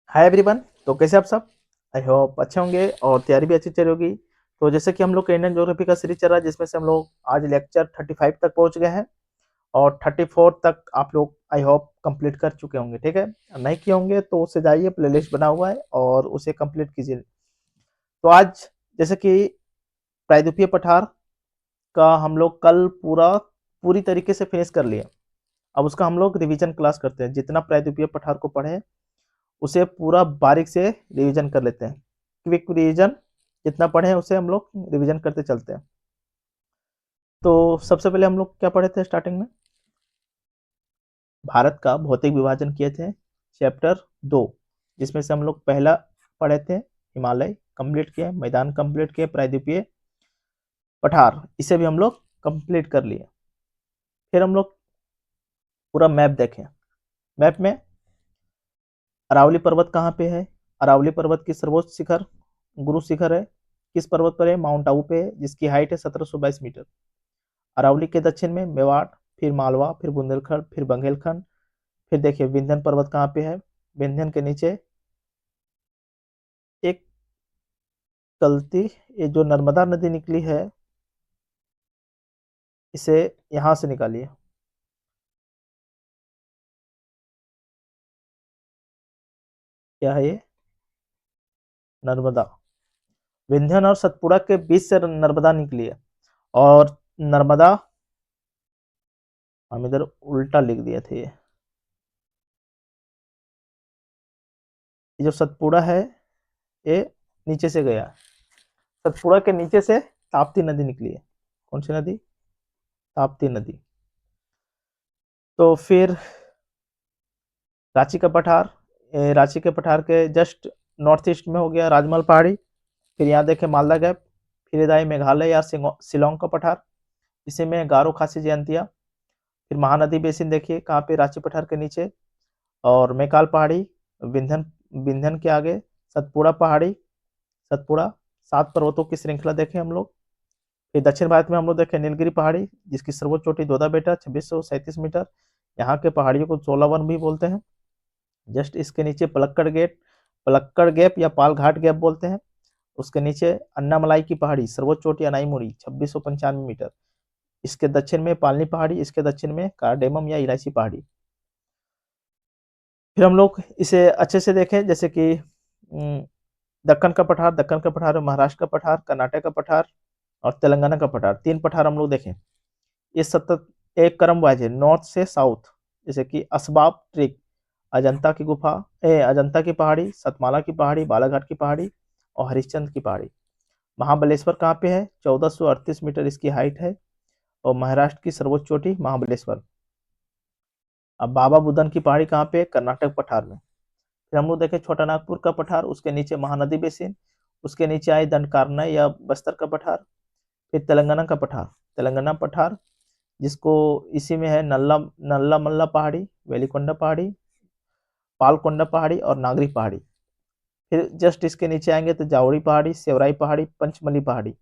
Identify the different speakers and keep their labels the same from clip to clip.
Speaker 1: Hi everyone. तो कैसे आप सब? आई होप अच्छे होंगे और तैयारी भी अच्छी चल रही होगी। तो जैसे कि हम लोग का इंडियन ज्योग्राफी का सीरीज चल रहा है, जिसमें से हम लोग आज लेक्चर 35 तक पहुंच गए हैं और 34 तक आप लोग आई होप कंप्लीट कर चुके होंगे। ठीक है, नहीं किए होंगे तो उससे जाइए, प्लेलिस्ट बना हुआ है और उसे कंप्लीट कीजिए। तो आज जैसे कि प्रायद्वीपीय पठार का हम लोग कल पूरी तरीके से फिनिश कर लिए। अब उसका हम लोग रिवीजन क्लास करते हैं। जितना प्रायद्वीपीय पठार को पढ़े उसे पूरा बारीक से रिवीजन कर लेते हैं। क्विक रिवीजन, जितना पढ़े उसे हम लोग रिवीजन करते चलते हैं। तो सबसे पहले हम लोग क्या पढ़े थे स्टार्टिंग में? भारत का भौतिक विभाजन किए थे, चैप्टर 2, जिसमें से हम लोग पहला पढ़े थे हिमालय कंप्लीट किए, मैदान कंप्लीट किए, प्रायद्वीपीय पठार इसे भी हम लोग कंप्लीट कर लिए। फिर हम लोग पूरा मैप देखें। मैप में अरावली पर्वत कहाँ पे है? अरावली पर्वत की सर्वोच्च शिखर गुरु शिखर है। किस पर्वत पर है? माउंट आबू पे है, जिसकी हाइट है 1722 मीटर। अरावली के दक्षिण में मेवाड़, फिर मालवा, फिर बुंदेलखंड, फिर बघेलखंड। फिर देखिए विंध्यन पर्वत कहाँ पे है? विंध्यन के नीचे एक चलती, ये जो नर्मदा नदी निकली है, इसे यहां से निकालिए। क्या है ये? नर्मदा। विंध्यन और सतपुड़ा के बीच से नर्मदा निकली है। और नर्मदा, हम इधर उल्टा लिख दिए थे। ये जो सतपुड़ा है, ये नीचे से गया। सतपुड़ा के नीचे से ताप्ती नदी निकली है। कौन सी नदी? ताप्ती नदी। तो फिर रांची का पठार, रांची के पठार के जस्ट नॉर्थ ईस्ट में हो गया राजमहल पहाड़ी। फिर यहाँ देखें मालदा गैप। फिर इधर आई मेघालय या शिलोंग का पठार, इसी में गारो खासी जयंतिया। फिर महानदी बेसिन देखिए कहाँ पे? रांची पठार के नीचे। और मैकाल पहाड़ी, विंध्यन, विंध्यन के आगे सतपुड़ा पहाड़ी, सतपुड़ा। 7 पर्वतों की श्रृंखला देखें हम लोग। फिर दक्षिण भारत में हम लोग देखें नीलगिरी पहाड़ी, जिसकी सर्वोच्च चोटी दोदा बेटा 2637 मीटर। यहाँ के पहाड़ियों को 16 वन भी बोलते हैं। जस्ट इसके नीचे पलक्कड़ गैप या पाल घाट गैप बोलते हैं। उसके नीचे अन्नामलाई की पहाड़ी, सर्वोच्च चोटी अनाईमुड़ी 2695 मीटर। इसके दक्षिण में पालनी पहाड़ी, इसके दक्षिण में कार्डेमम या इलायची पहाड़ी। फिर हम लोग इसे अच्छे से देखें, जैसे कि दक्कन का पठार, दक्कन का पठार, महाराष्ट्र का पठार, कर्नाटक का पठार और तेलंगाना का पठार। 3 पठार हम लोग देखें। ये सतत एक क्रम वाइज है, नॉर्थ से साउथ। जैसे कि असबाब ट्रिक, अजंता की गुफा, अजंता की पहाड़ी, सतमाला की पहाड़ी, बालाघाट की पहाड़ी और हरिश्चंद्र की पहाड़ी। महाबलेश्वर कहाँ पे है? 1438 मीटर इसकी हाइट है और महाराष्ट्र की सर्वोच्च चोटी महाबलेश्वर। अब बाबा बुदन की पहाड़ी कहाँ पे है? कर्नाटक पठार में। फिर हम लोग देखें छोटा नागपुर का पठार, उसके नीचे महानदी बेसिन, उसके नीचे आई दंडकारण्य या बस्तर का पठार। फिर तेलंगाना का पठार, तेलंगाना पठार जिसको इसी में है नल्ला नल्ला मल्ला पहाड़ी, वेलिकोंडा पहाड़ी, पालकोंडा पहाड़ी और नागरी पहाड़ी। फिर जस्ट इसके नीचे आएंगे तो जावड़ी पहाड़ी, सेवराई पहाड़ी, पंचमली पहाड़ी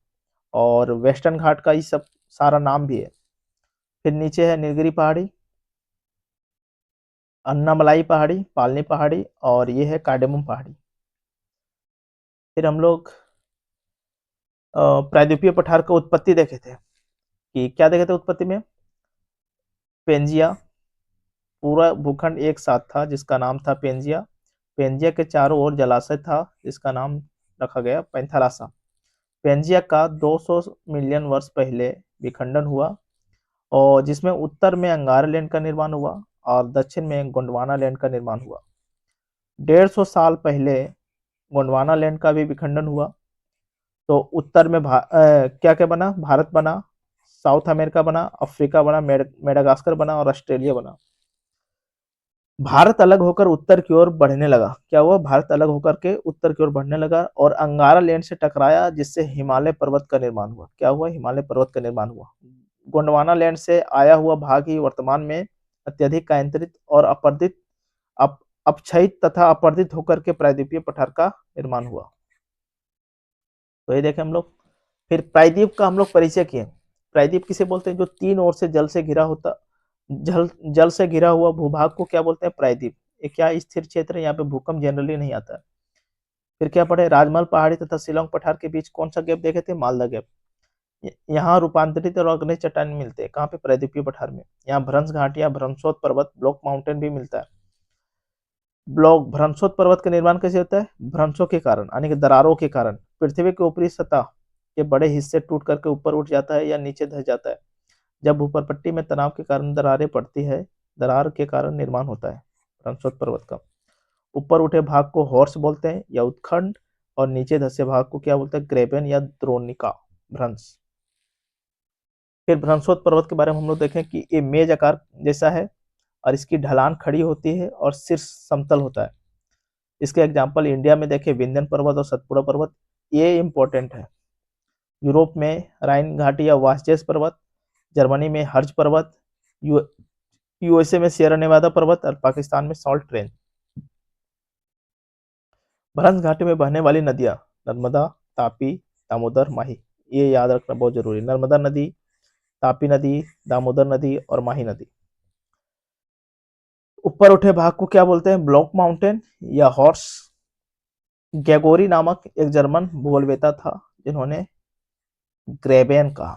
Speaker 1: और वेस्टर्न घाट का ये सब सारा नाम भी है। फिर नीचे है नीलगिरी पहाड़ी, अन्नामलाई पहाड़ी, पालनी पहाड़ी और ये है कार्डेमम पहाड़ी। फिर हम लोग प्रायद्वीपीय पठार का उत्पत्ति देखे थे कि क्या देखे थे उत्पत्ति में? पेंजिया, पूरा भूखंड एक साथ था जिसका नाम था पेंजिया। पेंजिया के चारों ओर जलाशय था जिसका नाम रखा गया पैंथालासा। पेंजिया का 200 मिलियन वर्ष पहले विखंडन हुआ और जिसमें उत्तर में अंगारा लैंड का निर्माण हुआ और दक्षिण में गोंडवाना लैंड का निर्माण हुआ। 150 साल पहले गोंडवाना लैंड का भी विखंडन हुआ। तो उत्तर में क्या क्या बना? भारत बना, साउथ अमेरिका बना, अफ्रीका बना, मेडागास्कर बना और ऑस्ट्रेलिया बना। भारत अलग होकर उत्तर की ओर बढ़ने लगा। क्या हुआ? भारत अलग होकर के उत्तर की ओर बढ़ने लगा और अंगारा लैंड से टकराया, जिससे हिमालय पर्वत का निर्माण हुआ। क्या हुआ? हिमालय पर्वत का निर्माण हुआ। गोंडवाना लैंड से आया हुआ भाग ही वर्तमान में अत्यधिक कायांतरित और अपरदित अपक्षयित तथा अपरदित होकर के प्रायद्वीपीय पठार का निर्माण हुआ। तो ये देखें हम लोग। फिर प्रायद्वीप का हम लोग परिचय किए। प्रायद्वीप किसे बोलते हैं? जो 3 ओर से जल से घिरा होता, जल जल से घिरा हुआ भूभाग को क्या बोलते हैं? प्रायद्वीप। ये क्या स्थिर क्षेत्र है, यहाँ पे भूकंप जनरली नहीं आता है। फिर क्या पढ़े, राजमहल पहाड़ी तथा शिलोंग पठार के बीच कौन सा गैप देखे थे, मालदा गैप। यहाँ रूपांतरित और अग्नि चट्टान मिलते हैं, कहाँ पे, प्रायद्वीपीय पठार में। यहाँ भ्रंश घाटी या भ्रंशोत पर्वत, ब्लॉक माउंटेन भी मिलता है। ब्लॉक भ्रंशोत पर्वत का निर्माण कैसे होता है, भ्रंशों के कारण यानी कि दरारों के कारण पृथ्वी के ऊपरी सतह के बड़े हिस्से टूट करके ऊपर उठ जाता है या नीचे धस जाता है। जब ऊपरपट्टी में तनाव के कारण दरारें पड़ती है, दरार के कारण निर्माण होता है भ्रंशोत पर्वत का। ऊपर उठे भाग को हॉर्स बोलते हैं या उत्खंड, और नीचे धसे भाग को क्या बोलते हैं, ग्रेबन या द्रोणिका भ्रंश। फिर भ्रंशोत पर्वत के बारे में हम लोग देखें कि ये मेज आकार जैसा है और इसकी ढलान खड़ी होती है और शीर्ष समतल होता है। इसके एग्जाम्पल इंडिया में देखें विंध्यन पर्वत और सतपुड़ा पर्वत, ये इंपॉर्टेंट है। यूरोप में राइन घाटी या वास्जेस पर्वत, जर्मनी में हर्ज पर्वत, यूएसए में सियरा नेवादा पर्वत और पाकिस्तान में सॉल्ट रेंज। भ्रंश घाटी में बहने वाली नदियां नर्मदा, तापी, दामोदर, माही, ये याद रखना बहुत जरूरी। नर्मदा नदी, तापी नदी, दामोदर नदी और माही नदी। ऊपर उठे भाग को क्या बोलते हैं, ब्लॉक माउंटेन या हॉर्स। गैगोरी नामक एक जर्मन भूगोलवेता था जिन्होंने ग्रेबेन कहा।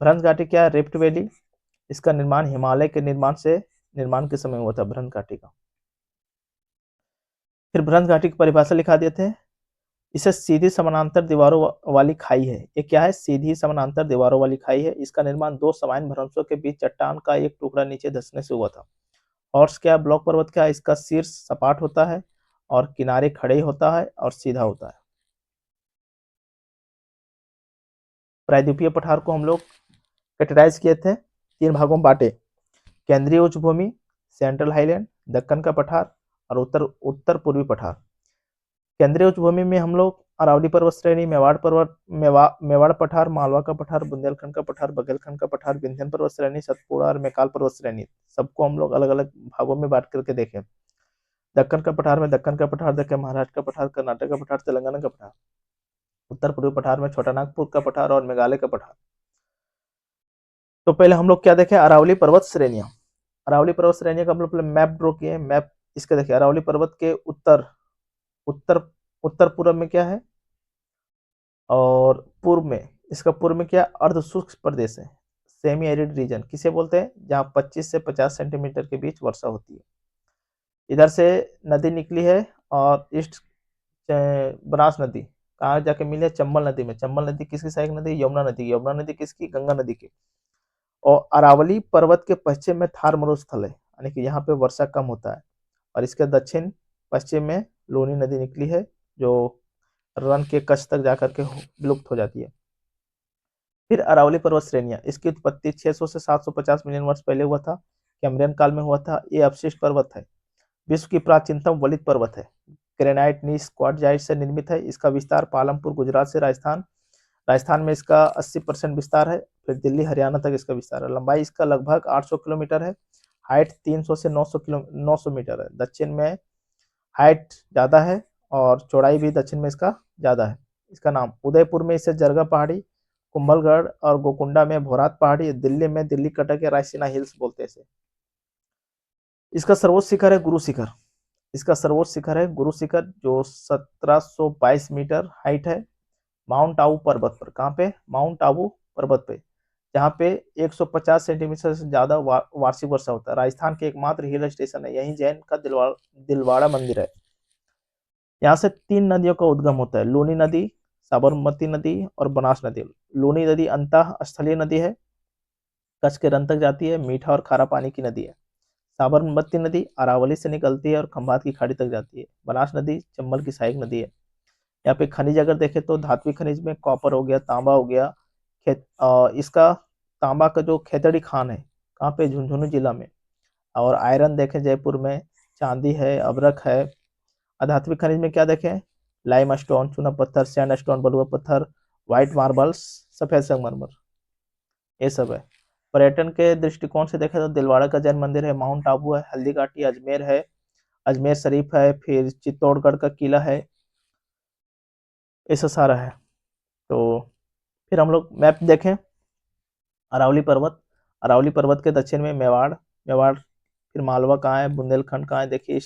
Speaker 1: भ्रंश घाटी क्या है, रिफ्ट वैली। इसका निर्माण हिमालय के निर्माण के समय हुआ था भ्रंश घाटी का। फिर भ्रंश घाटी की परिभाषा लिखा देते हैं, इसे सीधी समानांतर दीवारों वाली खाई है। ये क्या है, सीधी समानांतर दीवारों वाली खाई है। इसका निर्माण दो समान भ्रंशों के बीच चट्टान का एक टुकड़ा नीचे धंसने से हुआ था। हॉर्स क्या, ब्लॉक पर्वत क्या, इसका शीर्ष सपाट होता है और किनारे खड़े होता है और सीधा होता है। प्रायद्वीपीय पठार को हम लोग कैटेगराइज किए थे, तीन भागों में बांटे, केंद्रीय उच्च भूमि, सेंट्रल हाईलैंड, दक्कन का पठार और उत्तर पूर्वी पठार। केंद्रीय उच्च भूमि में हम लोग अरावली पर्वत श्रेणी, मेवाड़ पठार, मालवा का पठार, बुंदेलखंड का पठार, बघेलखंड का पठार, विंध्यन पर्वत श्रेणी, सतपुड़ा और मैकाल पर्वत श्रेणी, सबको हम लोग अलग अलग भागों में बांट करके देखें। दक्कन का पठार में दक्कन का पठार देखें, महाराष्ट्र का पठार, कर्नाटक का पठार, तेलंगाना का पठार। उत्तर पूर्वी पठार में छोटा नागपुर का पठार और मेघालय का पठार। तो पहले हम लोग क्या देखें, अरावली पर्वत श्रेणियां। अरावली पर्वत श्रेणी का हम लोग मैप ड्रॉ किए। मैप इसके देखिए, अरावली पर्वत के उत्तर उत्तर उत्तर पूर्व में क्या है और पूर्व में, इसका पूर्व में क्या, अर्ध शुष्क प्रदेश है, सेमी एरिड रीजन किसे बोलते हैं, जहां 25 से 50 सेंटीमीटर के बीच वर्षा होती है। इधर से नदी निकली है और ईस्ट बनास नदी कहाँ जाके मिले, चंबल नदी में। चंबल नदी किसकी सहायक नदी, यमुना नदी। यमुना नदी किसकी, गंगा नदी की। और अरावली पर्वत के पश्चिम में थार मरुस्थल है, यानी कि यहाँ पे वर्षा कम होता है। और इसके दक्षिण पश्चिम में लूनी नदी निकली है, जो रन के कच्छ तक जाकर के विलुप्त हो जाती है। फिर अरावली पर्वत श्रेणियां, इसकी उत्पत्ति 600 से 750 मिलियन वर्ष पहले हुआ था, कैम्ब्रियन काल में हुआ था। ये अवशिष्ट पर्वत है, विश्व की प्राचीनतम वलित पर्वत है, ग्रेनाइट नीस क्वार्टजाइट से निर्मित है। इसका विस्तार पालमपुर गुजरात से राजस्थान में इसका 80% विस्तार है। फिर दिल्ली हरियाणा तक इसका विस्तार है। लंबाई इसका लगभग 800 किलोमीटर है। हाइट 300 से 900 मीटर है। दक्षिण में हाइट ज़्यादा है और चौड़ाई भी दक्षिण में इसका ज़्यादा है। इसका नाम, उदयपुर में इसे जरगा पहाड़ी, कुंभलगढ़ और गोकुंडा में भोरात पहाड़ी, दिल्ली में दिल्ली कटक या रायसीना हिल्स बोलते हैं इसे। इसका सर्वोच्च शिखर है गुरु शिखर। इसका सर्वोच्च शिखर है गुरु शिखर, जो 1722 मीटर हाइट है, माउंट आबू पर्वत पर। कहाँ पे, माउंट आबू पर्वत पे, जहाँ पे 150 सेंटीमीटर से ज्यादा वार्षिक वर्षा होता है। राजस्थान के एकमात्र हिल स्टेशन है, यही जैन का दिलवाड़ा मंदिर है। यहाँ से तीन नदियों का उद्गम होता है, लूनी नदी, साबरमती नदी और बनास नदी। लूनी नदी अंतः स्थलीय नदी है, कच्छ के रन तक जाती है, मीठा और खारा पानी की नदी है। साबरमती नदी अरावली से निकलती है और खंभात की खाड़ी तक जाती है। बनास नदी चंबल की सहायक नदी है। यहाँ पे खनिज अगर देखें तो धात्विक खनिज में कॉपर हो गया, तांबा हो गया। इसका तांबा का जो खेतड़ी खान है, कहाँ पे, झुंझुनू जिला में। और आयरन देखें जयपुर में, चांदी है, अबरक है। अधात्विक खनिज में क्या देखें, लाइम स्टोन, चूना पत्थर, सैंड स्टोन, बलुआ पत्थर, व्हाइट मार्बल्स, सफेद संगमरमर, ये सब है। पर्यटन के दृष्टिकोण से देखें तो दिलवाड़ा का जैन मंदिर है, माउंट आबू है, हल्दी घाटी, अजमेर है, अजमेर शरीफ है, फिर चित्तौड़गढ़ का किला है, ऐसा सारा है। तो फिर हम लोग मैप देखें, अरावली पर्वत। अरावली पर्वत के दक्षिण में मेवाड़ फिर मालवा कहाँ है, बुंदेलखंड कहाँ है, देखिए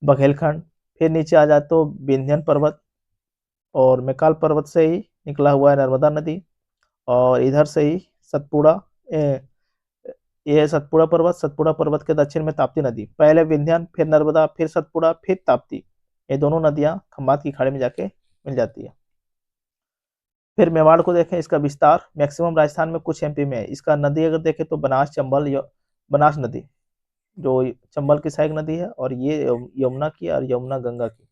Speaker 1: बघेलखंड। फिर नीचे आ जाए तो विंध्यन पर्वत, और मैकाल पर्वत से ही निकला हुआ है नर्मदा नदी, और इधर से ही सतपुड़ा, ये है सतपुड़ा पर्वत के दक्षिण में ताप्ती नदी, पहले विंध्यन फिर नर्मदा फिर सतपुड़ा फिर ताप्ती, ये दोनों नदियां खंबात की खाड़ी में जाके मिल जाती है। फिर मेवाड़ को देखें, इसका विस्तार मैक्सिमम राजस्थान में, कुछ एमपी में है। इसका नदी अगर देखें तो बनास चंबल बनास नदी जो चंबल की सहायक नदी है, और ये यमुना की और यमुना गंगा की।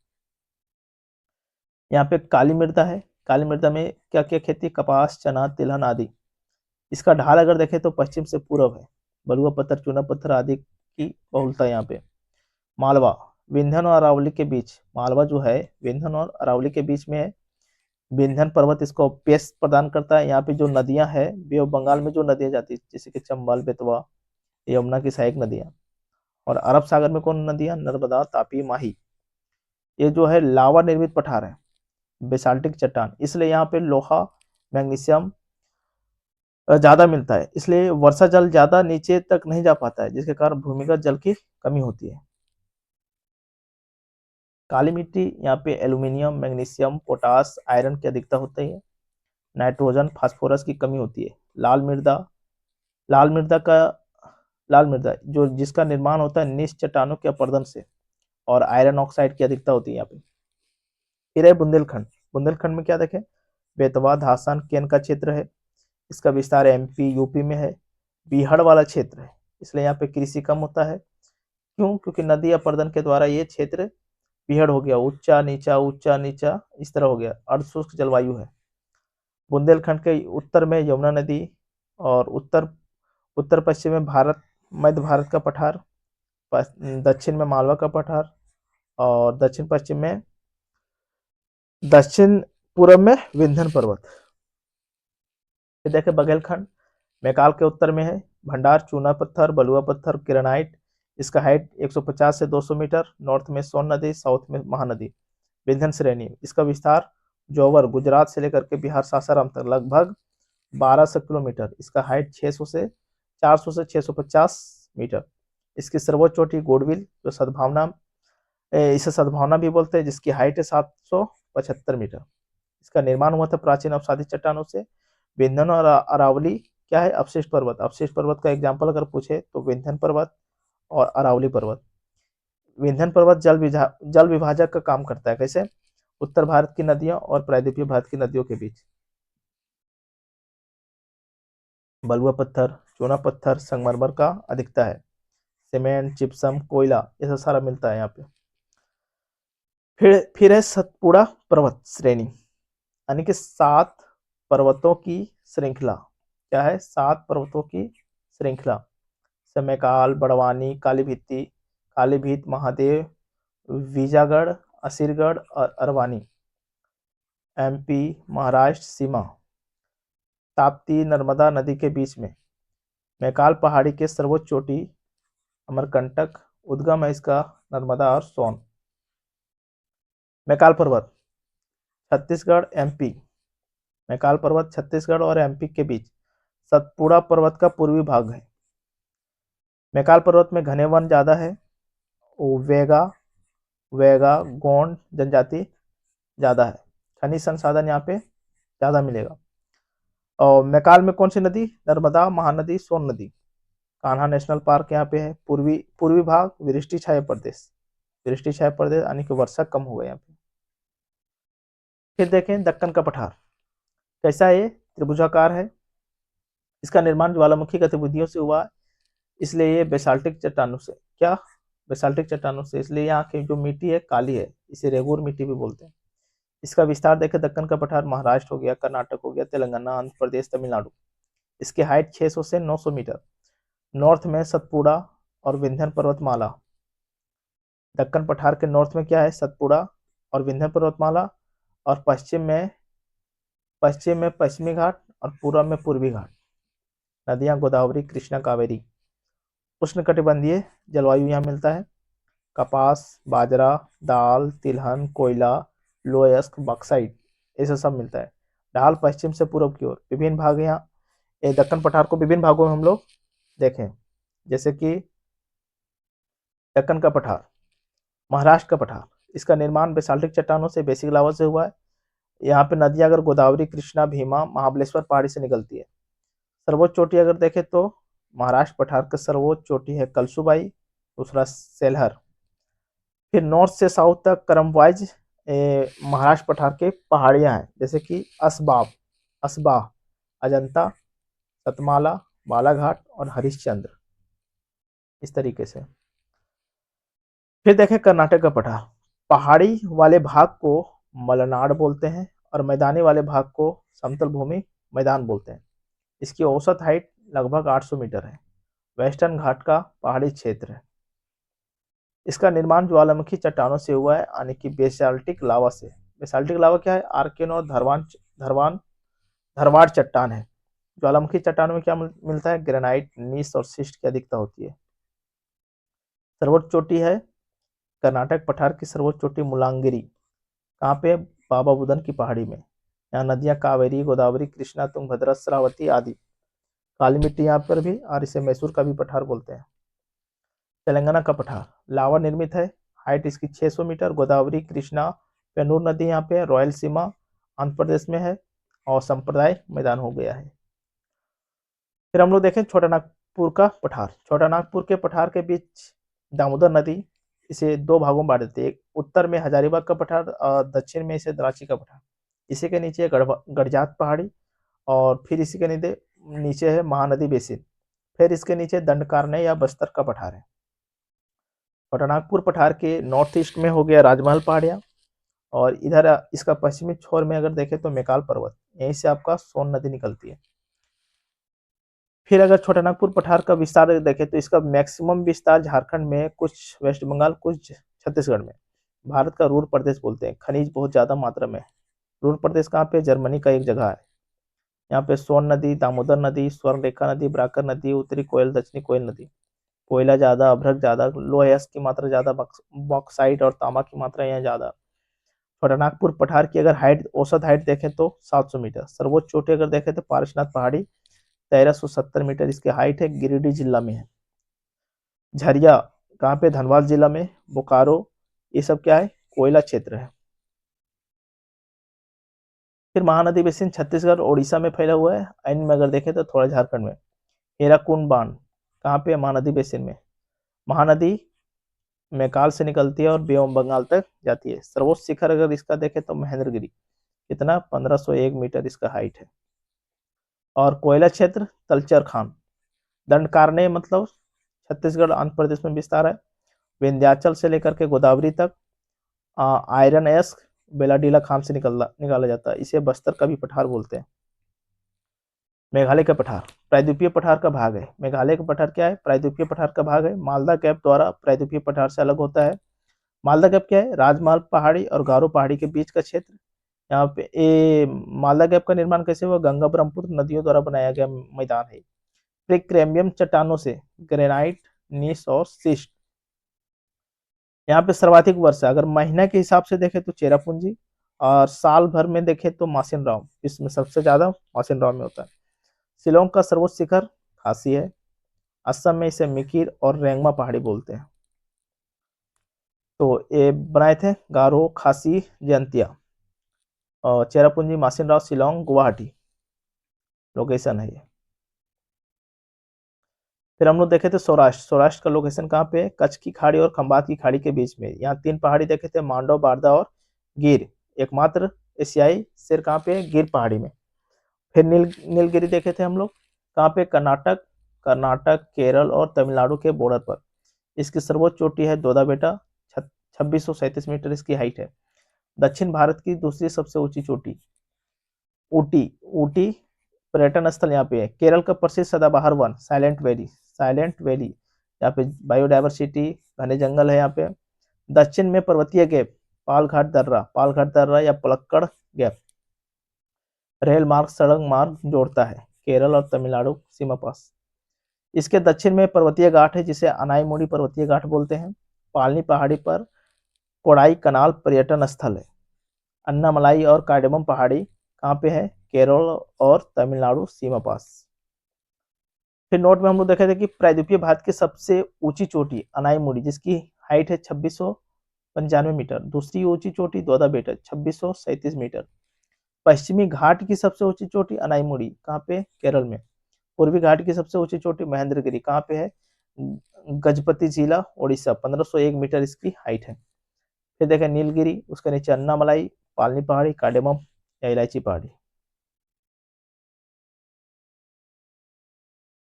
Speaker 1: यहाँ पे काली मृदा है, काली मृदा में क्या क्या खेती, कपास चना तिलहन आदि। इसका ढाल अगर देखें तो पश्चिम से पूरब है, बलुआ पत्थर चूना पत्थर आदि की बहुलता है यहाँ पे। मालवा विंध्यन और अरावली के बीच, मालवा जो है विंध्यन और अरावली के बीच में है। विंध्यन पर्वत इसको पेश प्रदान करता है। यहाँ पे जो नदियां है बे ऑफ बंगाल में जो नदियां जाती है, जैसे कि चंबल बेतवा यमुना की सहायक नदियां, और अरब सागर में कौन नदियां, नर्मदा तापी माही। ये जो है लावा निर्मित पठार है, बेसाल्टिक चट्टान, इसलिए यहाँ पे लोहा मैग्नीशियम ज्यादा मिलता है, इसलिए वर्षा जल ज्यादा नीचे तक नहीं जा पाता है, जिसके कारण भूमिगत जल की कमी होती है। काली मिट्टी, यहाँ पे एल्यूमिनियम मैग्नीशियम पोटास आयरन की अधिकता होती है, नाइट्रोजन फास्फोरस की कमी होती है। लाल मृदा, लाल मृदा का लाल मृदा जो जिसका निर्माण होता है निश चट्टानों के अपर्दन से, और आयरन ऑक्साइड की अधिकता होती है यहाँ पे। फिर है बुंदेलखंड, बुंदेलखंड में क्या देखें, बेतवा धासन केन का क्षेत्र है, इसका विस्तार एमपी यूपी में है, बीहड़ वाला क्षेत्र है, इसलिए यहाँ पे कृषि कम होता है। क्यों, क्योंकि नदी अपर्दन के द्वारा ये क्षेत्र बीहड़ हो गया, ऊंचा नीचा इस तरह हो गया, अर्धशुष्क जलवायु है। बुंदेलखंड के उत्तर में यमुना नदी, और उत्तर उत्तर पश्चिम में भारत मध्य भारत का पठार, दक्षिण में मालवा का पठार, और दक्षिण पश्चिम में दक्षिण पूर्व में विंध्यन पर्वत। फिर देखे बघेलखंड, मैकाल के उत्तर में है, भंडार चूना पत्थर बलुआ पत्थर ग्रेनाइट, इसका हाइट 150 से 200 मीटर, नॉर्थ में सोन नदी साउथ में महानदी। विंध्यन श्रेणी, इसका विस्तार जोवर गुजरात से लेकर के बिहार सासाराम तक लगभग 1200 किलोमीटर, इसका हाइट 400 से 650 मीटर। इसकी सर्वोच्च चोटी गोडविल जो सद्भावना, इसे सद्भावना भी बोलते हैं, जिसकी हाइट है 775 मीटर। इसका निर्माण हुआ था प्राचीन अपसादित चट्टानों से। विंध्यन और अरावली क्या है, अवशिष्ट पर्वत, अवशिष्ट पर्वत का एग्जाम्पल अगर पूछे तो विंध्यन पर्वत और अरावली पर्वत। विंध्यन पर्वत जल विभाजक का काम करता है, कैसे, उत्तर भारत की नदियों और प्रायद्वीपीय भारत की नदियों के बीच। बलुआ पत्थर चूना पत्थर संगमरमर का अधिकता है, सीमेंट जिप्सम कोयला ये सब सारा मिलता है यहाँ पे। फिर है सतपुड़ा पर्वत श्रेणी, यानी कि 7 पर्वतों की श्रृंखला। क्या है, 7 पर्वतों की श्रृंखला, समयकाल बड़वानी कालीभीत महादेव विजागढ़ असीरगढ़ और अरवानी, एमपी महाराष्ट्र सीमा। ताप्ती नर्मदा नदी के बीच में, मैकाल पहाड़ी के सर्वोच्च चोटी अमरकंटक, उद्गम है इसका नर्मदा और सोन। मैकाल पर्वत छत्तीसगढ़ एमपी, मैकाल पर्वत छत्तीसगढ़ और एमपी के बीच सतपुड़ा पर्वत का पूर्वी भाग है। मैकाल पर्वत में घने वन ज्यादा है, वेगा वेगा गोंड जनजाति ज्यादा है, खनिज संसाधन यहाँ पे ज्यादा मिलेगा। और मैकाल में कौन सी नदी, नर्मदा महानदी सोन नदी। कान्हा नेशनल पार्क यहाँ पे है, पूर्वी भाग वृष्टि छाया प्रदेश यानी कि वर्षा कम होगा यहाँ पे। फिर देखें दक्कन का पठार कैसा है, ये त्रिभुजाकार है, इसका निर्माण ज्वालामुखी गतिविधियों से हुआ, इसलिए ये बेसाल्टिक चट्टानों से, क्या, बेसाल्टिक चट्टानों से, इसलिए यहाँ की जो मिट्टी है काली है, इसे रेगूर मिट्टी भी बोलते हैं। इसका विस्तार देखें, दक्कन का पठार महाराष्ट्र हो गया, कर्नाटक हो गया, तेलंगाना आंध्र प्रदेश तमिलनाडु। इसकी हाइट 600 से 900 मीटर, नॉर्थ में सतपुड़ा और विंध्यन पर्वतमाला। दक्कन पठार के नॉर्थ में क्या है, सतपुड़ा और विंध्यन पर्वतमाला, और पश्चिम में पश्चिमी घाट, और पूर्व में पूर्वी घाट। नदियां गोदावरी कृष्णा कावेरी। उष्णकटिबंधीय जलवायु यहाँ मिलता है, कपास बाजरा दाल तिलहन कोयला लोयस्क बॉक्साइट ऐसा सब मिलता है। ढाल पश्चिम से पूर्व की ओर, विभिन्न भाग यहाँ दक्कन पठार को विभिन्न भागों में हम लोग देखें, जैसे कि दक्कन का पठार, महाराष्ट्र का पठार, इसका निर्माण बेसाल्टिक चट्टानों से, बेसिक लावा से हुआ है। यहाँ पे नदियां अगर गोदावरी, कृष्णा, भीमा, महाबलेश्वर पहाड़ी से निकलती है। सर्वोच्च चोटी अगर देखें तो महाराष्ट्र पठार का सर्वोच्च चोटी है कलसुबाई, दूसरा सेलहर। फिर नॉर्थ से साउथ तक क्रम वाइज महाराष्ट्र पठार के पहाड़ियां हैं, जैसे कि असबाह, अजंता, सतमाला, बालाघाट और हरिश्चंद्र, इस तरीके से। फिर देखें कर्नाटक का पठार, पहाड़ी वाले भाग को मलनाड बोलते हैं और मैदानी वाले भाग को समतल भूमि मैदान बोलते हैं। इसकी औसत हाइट लगभग 800 मीटर है। वेस्टर्न घाट का पहाड़ी क्षेत्र है। इसका निर्माण ज्वालामुखी चट्टानों से हुआ है, यानी कि बेसाल्टिक लावा से। बेसाल्टिक लावा क्या है? आर्कियन और धरवान धरवाड़ चट्टान है। ज्वालामुखी चट्टानों में क्या मिलता है? ग्रेनाइट, नीस और शिस्ट की अधिकता होती है। सर्वोच्च चोटी है कर्नाटक पठार की सर्वोच्च चोटी मुलांगिरी। कहाँ पे? बाबा बुदन की पहाड़ी में। यहाँ नदियां कावेरी, गोदावरी, कृष्णा, तुंगभद्रा, श्रावती आदि। काली मिट्टी यहाँ पर भी, और इसे मैसूर का भी पठार बोलते हैं। तेलंगाना का पठार लावा निर्मित है, हाइट इसकी 600 मीटर। गोदावरी, कृष्णा, पेन्नूर नदी यहाँ पे, रॉयल सीमा आंध्र प्रदेश में है और संप्रदाय मैदान हो गया है। फिर हम लोग देखें छोटा नागपुर का पठार। छोटा नागपुर के पठार के बीच दामोदर नदी इसे दो भागों में बांट देती है। एक उत्तर में हजारीबाग का पठार और दक्षिण में इसे दराची का पठार। इसी के नीचे गड़जात पहाड़ी और फिर इसी के नीचे है महानदी बेसिन। फिर इसके नीचे दंडकारण्य या बस्तर का पठार है। छोटा नागपुर पठार के नॉर्थ ईस्ट में हो गया राजमहल पहाड़ियाँ, और इधर इसका पश्चिमी छोर में अगर देखें तो मैकाल पर्वत, यहीं से आपका सोन नदी निकलती है। फिर अगर छोटा नागपुर पठार का विस्तार देखें तो इसका मैक्सिमम विस्तार झारखंड में, कुछ वेस्ट बंगाल, कुछ छत्तीसगढ़ में। भारत का रूर प्रदेश बोलते हैं। खनिज बहुत ज्यादा मात्रा में है। रूर प्रदेश कहाँ पे? जर्मनी का एक जगह है। यहाँ पे सोन नदी, दामोदर नदी, स्वर्णरेखा नदी, ब्राकर नदी, उत्तरी कोयल, दक्षिणी कोयल नदी। कोयला ज्यादा, अभ्रक ज्यादा, लोहयस की मात्रा ज्यादा, बॉक्साइट और तांबा की मात्रा यहाँ ज्यादा। छोटा नागपुर पठार की अगर हाइट, औसत हाइट देखें तो 700 मीटर। सर्वोच्च चोटी अगर देखें तो पारसनाथ पहाड़ी, 1370 मीटर इसकी हाइट है, गिरिडीह जिला में है। झरिया कहाँ पे? धनबाद जिला में। बोकारो, ये सब क्या है? कोयला क्षेत्र है। फिर महानदी बेसिन छत्तीसगढ़ उड़ीसा में फैला हुआ है। एंड में अगर देखें तो थोड़ा झारखंड में। हेराकुंड बांध कहाँ पे? महानदी बेसिन में। महानदी मैकाल से निकलती है और बे ऑफ बंगाल तक जाती है। सर्वोच्च शिखर अगर इसका देखें तो महेंद्रगिरी, कितना? 1501 मीटर इसका हाइट है। और कोयला क्षेत्र तलचर खान। दंडकारण्य मतलब छत्तीसगढ़ आंध्र प्रदेश में विस्तार है। विंध्याचल से लेकर के गोदावरी तक आयरन एस्क बेलाडीला खान से निकाला जाता है। इसे बस्तर का भी पठार बोलते हैं। मेघालय का पठार प्रायद्वीपीय पठार का भाग है। मेघालय का पठार क्या है? प्रायद्वीपीय पठार का भाग है। मालदा कैप द्वारा प्रायद्वीपीय पठार से अलग होता है। मालदा कैप क्या है? राजमहल पहाड़ी और गारो पहाड़ी के बीच का क्षेत्र। यहाँ पे मालदा कैप का निर्माण कैसे हुआ? गंगा ब्रह्मपुत्र नदियों द्वारा बनाया गया मैदान है। प्रीक्रेमियम चट्टानों से, ग्रेनाइट, नीस और सिस्ट। यहाँ पे सर्वाधिक वर्षा अगर महीना के हिसाब से देखें तो चेरापूंजी, और साल भर में देखें तो मासिन राव, इसमें सबसे ज्यादा मासिन राव में होता है। शिलोंग का सर्वोच्च शिखर खासी है। असम में इसे मिकिर और रेंगमा पहाड़ी बोलते हैं। तो ये बनाए थे गारो, खासी, जयंतिया, और चेरापूंजी, मासिन राव, शिलोंग, गुवाहाटी लोकेशन है ये। फिर हम लोग देखे थे सौराष्ट्र। सौराष्ट्र का लोकेशन कहाँ पे है? कच्छ की खाड़ी और खंबात की खाड़ी के बीच में। यहाँ तीन पहाड़ी देखे थे, मांडव, बारदा और गिर। एकमात्र एशियाई शेर कहाँ पे है? गिर पहाड़ी में। फिर नीलगिरी देखे थे हम लोग, कहाँ पे? कर्नाटक, केरल और तमिलनाडु के बॉर्डर पर। इसकी सर्वोच्च चोटी है दोदा बेटा, 2637 मीटर इसकी हाइट है। दक्षिण भारत की दूसरी सबसे ऊंची चोटी ऊटी। ऊटी पर्यटन स्थल यहाँ पे है। केरल का प्रसिद्ध सदाबहार वन साइलेंट वैली, यहाँ पे बायोडायवर्सिटी, घने जंगल है यहाँ पे। दक्षिण में पर्वतीय गैप, पालघाट दर्रा या पलक्कड़ गैप। रेल मार्ग, सड़क मार्ग जोड़ता है केरल और तमिलनाडु सीमा पास। इसके दक्षिण में पर्वतीय घाट है, जिसे अनाईमुड़ी पर्वतीय घाट बोलते हैं। पालनी पहाड़ी पर कोडाई कनाल पर्यटन स्थल है। अन्नामलाई और कार्डेमम पहाड़ी कहाँ पे है? केरल और तमिलनाडु सीमा पास। फिर नोट में हम लोग देखे थे कि प्रायद्वीपीय भारत की सबसे ऊंची चोटी अनाईमुड़ी, जिसकी हाइट है 2695 मीटर। दूसरी ऊंची चोटी दोदा बेट है 2637 मीटर। पश्चिमी घाट की सबसे ऊंची चोटी अनाईमुड़ी, कहाँ पे? केरल में। पूर्वी घाट की सबसे ऊंची चोटी महेंद्रगिरी, कहाँ पे है? गजपति जिला, उड़ीसा। 1501 मीटर इसकी हाइट है। फिर देखें नीलगिरी, उसके नीचे अन्नामलाई, पालनी पहाड़ी, कार्डेमम या इलायची पहाड़ी।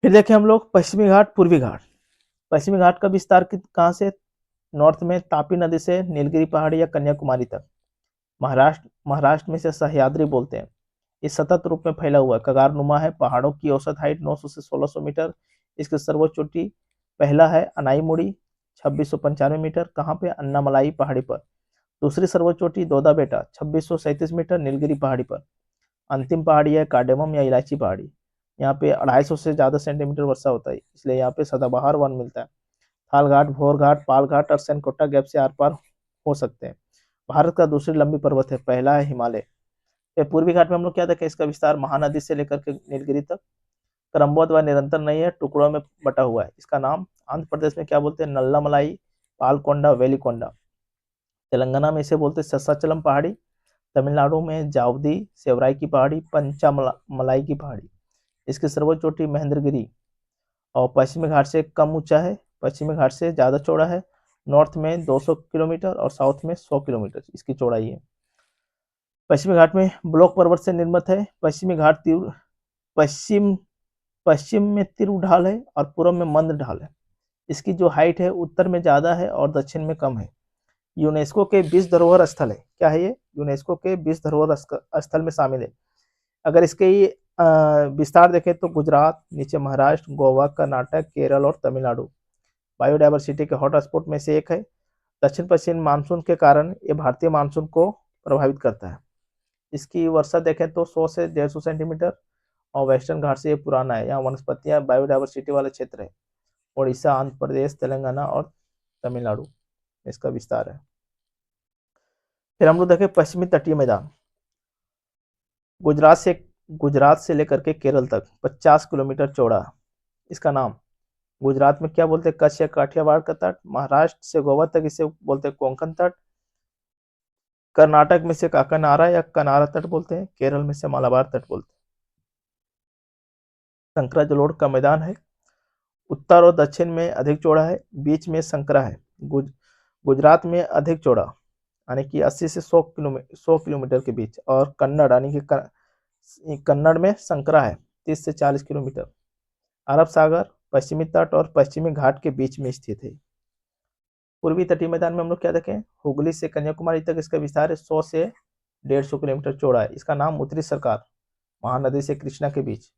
Speaker 1: फिर देखें हम लोग पश्चिमी घाट, पूर्वी घाट। पश्चिमी घाट का विस्तार कहाँ से? नॉर्थ में तापी नदी से नीलगिरी पहाड़ी या कन्याकुमारी तक। महाराष्ट्र में से सह्याद्री बोलते हैं। ये सतत रूप में फैला हुआ है, कगारनुमा है। पहाड़ों की औसत हाइट 900 से 1600 मीटर। इसकी सर्वोच्च चोटी पहला है अनाईमुड़ी 2695 मीटर, कहाँ पे? अन्नामलाई पहाड़ी पर। दूसरी सर्वोच्च चोटी दोदा बेटा 2637 मीटर, नीलगिरी पहाड़ी पर। अंतिम पहाड़ी है कार्डेमम या इलायची पहाड़ी। यहाँ पे 250 से ज्यादा सेंटीमीटर वर्षा होता है, इसलिए यहाँ पे सदाबहार वन मिलता है। थालघाट, भोरघाट, पालघाट और सनकोटा गैप से आर पार हो सकते हैं। भारत का दूसरी लंबी पर्वत है, पहला है हिमालय। पूर्वी घाट में हम लोग क्या देखें? इसका विस्तार महानदी से लेकर के नीलगिरी तक क्रमबद्ध व निरंतर नहीं है, टुकड़ों में बटा हुआ है। इसका नाम आंध्र प्रदेश में क्या बोलते हैं? नल्लामलाई, पालकोंडा, वेलिकोंडा। तेलंगाना में इसे बोलते हैं ससाचलम पहाड़ी। तमिलनाडु में जावदी, सेवराई की पहाड़ी, पंचामलाई की पहाड़ी। इसकी सर्वोच्च चोटी महेंद्रगिरी और पश्चिमी घाट से कम ऊंचा है, पश्चिमी घाट से ज्यादा चौड़ा है। नॉर्थ में 200 किलोमीटर और साउथ में 100 किलोमीटर इसकी चौड़ाई है। पश्चिमी घाट में ब्लॉक पर्वत से निर्मित है। पश्चिमी घाट तीव्र पश्चिम पश्चिम में तीव्र ढाल है और पूर्व में मंद ढाल है। इसकी जो हाइट है उत्तर में ज्यादा है और दक्षिण में कम है। यूनेस्को के विश्व धरोहर स्थल है। क्या है ये? यूनेस्को के विश्व धरोहर स्थल में शामिल है। अगर इसके विस्तार देखें तो गुजरात, नीचे महाराष्ट्र, गोवा, कर्नाटक, केरल और तमिलनाडु बायोडायवर्सिटी के हॉटस्पॉट में से एक है। दक्षिण पश्चिम मानसून के कारण ये भारतीय मानसून को प्रभावित करता है। इसकी वर्षा देखें तो 100 से 150 सेंटीमीटर और वेस्टर्न घाट से ये पुराना है। यहाँ वनस्पतियां बायोडायवर्सिटी वाले क्षेत्र है। उड़ीसा, आंध्र प्रदेश, तेलंगाना और तमिलनाडु इसका विस्तार है। फिर हम लोग देखें पश्चिमी तटीय मैदान। गुजरात से लेकर के केरल तक 50 किलोमीटर चौड़ा। इसका नाम गुजरात में क्या बोलते हैं? कच्छ या काठियावाड़ का तट। महाराष्ट्र से गोवा तक इसे बोलते हैं कोंकण तट। कर्नाटक में से काकानारा या कनारा तट बोलते हैं। केरल में से मालाबार तट बोलते हैं। संकरा जलोढ़ का मैदान है। उत्तर और दक्षिण में अधिक चौड़ा है, बीच में संकरा है। गुजरात में अधिक चौड़ा यानी कि 80 से 100 किलोमीटर के बीच, और कन्नड़ यानी कि कन्नड़ में संकरा है 30 से 40 किलोमीटर। अरब सागर, पश्चिमी तट और पश्चिमी घाट के बीच में स्थित है। पूर्वी तटीय मैदान में हम लोग क्या देखें? हुगली से कन्याकुमारी तक इसका विस्तार है, 100 से 150 किलोमीटर चौड़ा है। इसका नाम उत्तरी सरकार, महानदी से कृष्णा के बीच।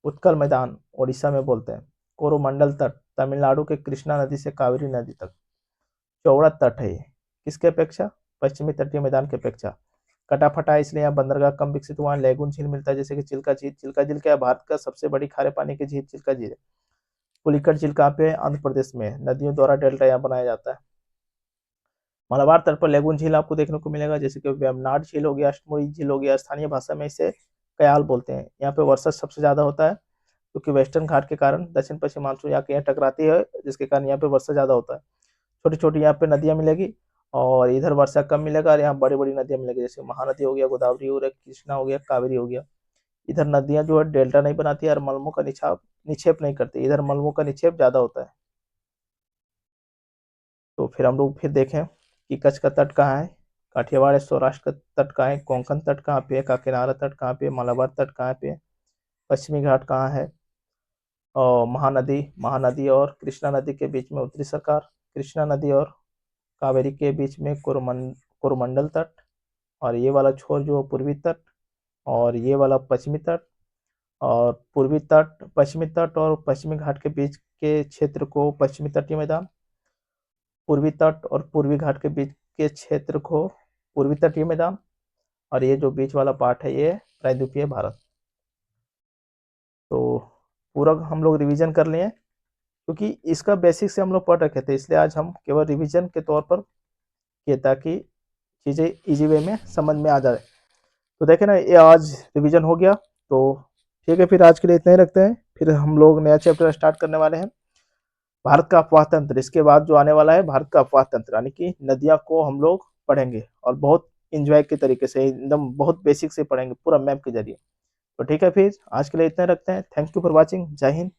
Speaker 1: उत्कल मैदान ओडिशा में बोलते हैं। कोरोमंडल तट, तमिलनाडु के कृष्णा नदी से कावेरी नदी तक चौड़ा तट है। किसके अपेक्षा? पश्चिमी तटीय मैदान की अपेक्षा। कटाफटा है इसलिए यहाँ बंदरगाह कम विकसित हुआ। लेगुन झील मिलता है, जैसे कि चिल्का झील। चिल्का झील क्या है? भारत का सबसे बड़ी खारे पानी की झील चिल्का झील है। पुलिकट झील कहाँ पे है? आंध्र प्रदेश में। नदियों द्वारा डेल्टा यहाँ बनाया जाता है। मलाबार तट पर लेगुन झील आपको देखने को मिलेगा, जैसे कि वेम्बनाड झील हो गया, अष्टमुड़ी झील हो गया। स्थानीय भाषा में इसे कयाल बोलते हैं। यहाँ पे वर्षा सबसे ज्यादा होता है, क्योंकि वेस्टर्न घाट के कारण दक्षिण पश्चिम मानसून यहाँ के यहाँ टकराती है, जिसके कारण यहाँ पे वर्षा ज्यादा होता है। छोटी छोटी यहाँ पे नदियां मिलेगी और इधर वर्षा कम मिलेगा, और यहाँ बड़ी बड़ी नदियां मिलेगी, जैसे महानदी हो गया, गोदावरी हो गया, कृष्णा हो गया, कावेरी हो गया। इधर नदियां जो है डेल्टा नहीं बनाती है और मलमों का निक्षेप नहीं करती। इधर मलमों का निक्षेप ज्यादा होता है। तो फिर हम लोग फिर देखें कि कच्छ का तट कहाँ है, काठियावाड़ है, सौराष्ट्र का तट कहाँ है, कोंकण तट कहाँ पे है, काकीनाडा तट कहाँ पे है, मालाबार तट कहाँ पे है, पश्चिमी घाट कहाँ है, और महानदी और कृष्णा नदी के बीच में उत्तरी सरकार, कृष्णा नदी और कावेरी के बीच में कोरोमंडल तट, और ये वाला छोर जो पूर्वी तट, और ये वाला पश्चिमी तट। और पश्चिमी तट और पश्चिमी घाट के बीच के क्षेत्र को पश्चिमी तटीय मैदान, पूर्वी तट और पूर्वी घाट के बीच के क्षेत्र को पूर्वी तटीय मैदान, और ये जो बीच वाला पार्ट है ये प्रायद्वीपीय भारत। तो पूरा हम लोग रिवीजन कर लिए, क्योंकि इसका बेसिक से हम लोग पढ़ रखे थे, इसलिए आज हम केवल रिवीजन के तौर पर किए, ताकि चीज़ें इजी वे में समझ में आ जाए। तो देखे ना, ये आज रिवीजन हो गया। तो ठीक है, फिर आज के लिए इतना ही रखते हैं, फिर हम लोग नया चैप्टर स्टार्ट करने वाले हैं। भारत का अफवाह तंत्र, इसके बाद जो आने वाला है भारत का अफवाह तंत्र, यानी कि नदियां को हम लोग पढ़ेंगे और बहुत इंजॉय के तरीके से, एकदम बहुत बेसिक से पढ़ेंगे पूरा मैप के जरिए। तो ठीक है, फिर आज के लिए इतना रखते हैं। Thank you for watching. जय हिंद।